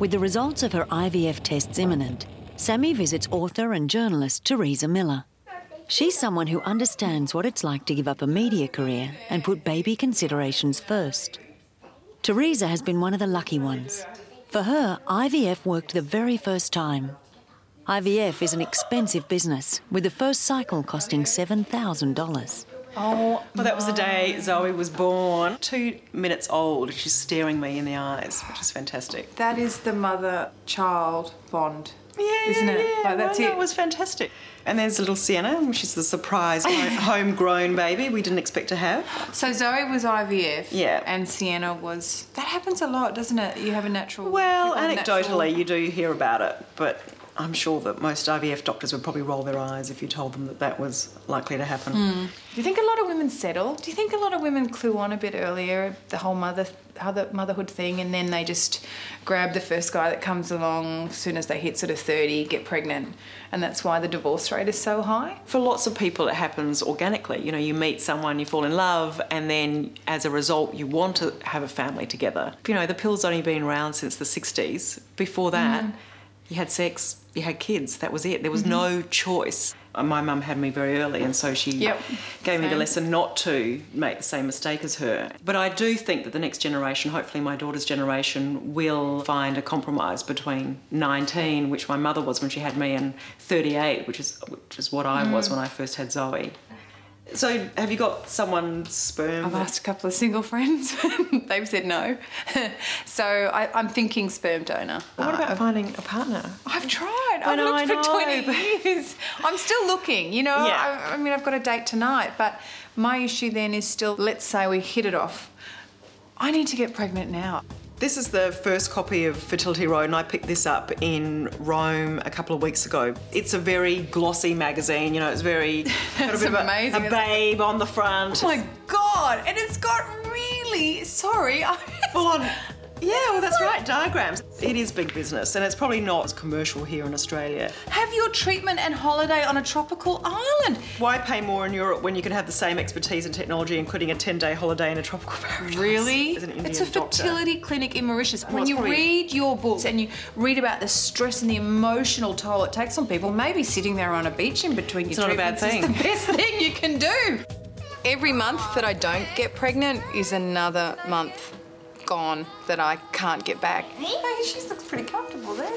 With the results of her IVF tests imminent, Sami visits author and journalist Theresa Miller. She's someone who understands what it's like to give up a media career and put baby considerations first. Theresa has been one of the lucky ones. For her, IVF worked the very first time. IVF is an expensive business, with the first cycle costing $7,000. Oh, well, that was the day Zoe was born. 2 minutes old, and she's staring me in the eyes, which is fantastic. That is the mother-child bond, Yeah, isn't it? Yeah, Like, that's well, it. That was fantastic. And there's little Sienna, she's the surprise homegrown baby we didn't expect to have. So Zoe was IVF, Yeah, and Sienna was... That happens a lot, doesn't it? You have a natural... Well, anecdotally, you do hear about it, but I'm sure that most IVF doctors would probably roll their eyes if you told them that that was likely to happen. Do you think a lot of women settle? Do you think a lot of women clue on a bit earlier, the whole motherhood thing, and then they just grab the first guy that comes along as soon as they hit sort of 30, get pregnant, and that's why the divorce rate is so high? For lots of people, it happens organically. You know, you meet someone, you fall in love, and then as a result, you want to have a family together. You know, the pill's only been around since the 60s. Before that, you had sex, you had kids, that was it. There was no choice. My mum had me very early, and so she gave me the lesson not to make the same mistake as her. But I do think that the next generation, hopefully my daughter's generation, will find a compromise between 19, which my mother was when she had me, and 38, which is what I was when I first had Zoe. So have you got someone's sperm? I've asked a couple of single friends. They've said no. So I'm thinking sperm donor. What about finding a partner? I've tried. I've looked for 20 years. I'm still looking, you know. Yeah. I mean, I've got a date tonight, but my issue then is still, let's say we hit it off. I need to get pregnant now. This is the first copy of Fertility Road, and I picked this up in Rome a couple of weeks ago. It's a very glossy magazine, you know, it's very... got a bit amazing, of a babe on the front. Oh my God, and it's got really, sorry. Full on... Yeah, well, that's right, diagrams. It is big business, and it's probably not as commercial here in Australia. Have your treatment and holiday on a tropical island. Why pay more in Europe when you can have the same expertise and technology, including a 10-day holiday in a tropical paradise? Really? As an Indian it's a fertility doctor. clinic in Mauritius. Well, when you probably... read your books and you read about the stress and the emotional toll it takes on people, maybe sitting there on a beach in between your treatments is the best thing you can do. Every month that I don't get pregnant is another month gone that I can't get back. Hey, she looks pretty comfortable there.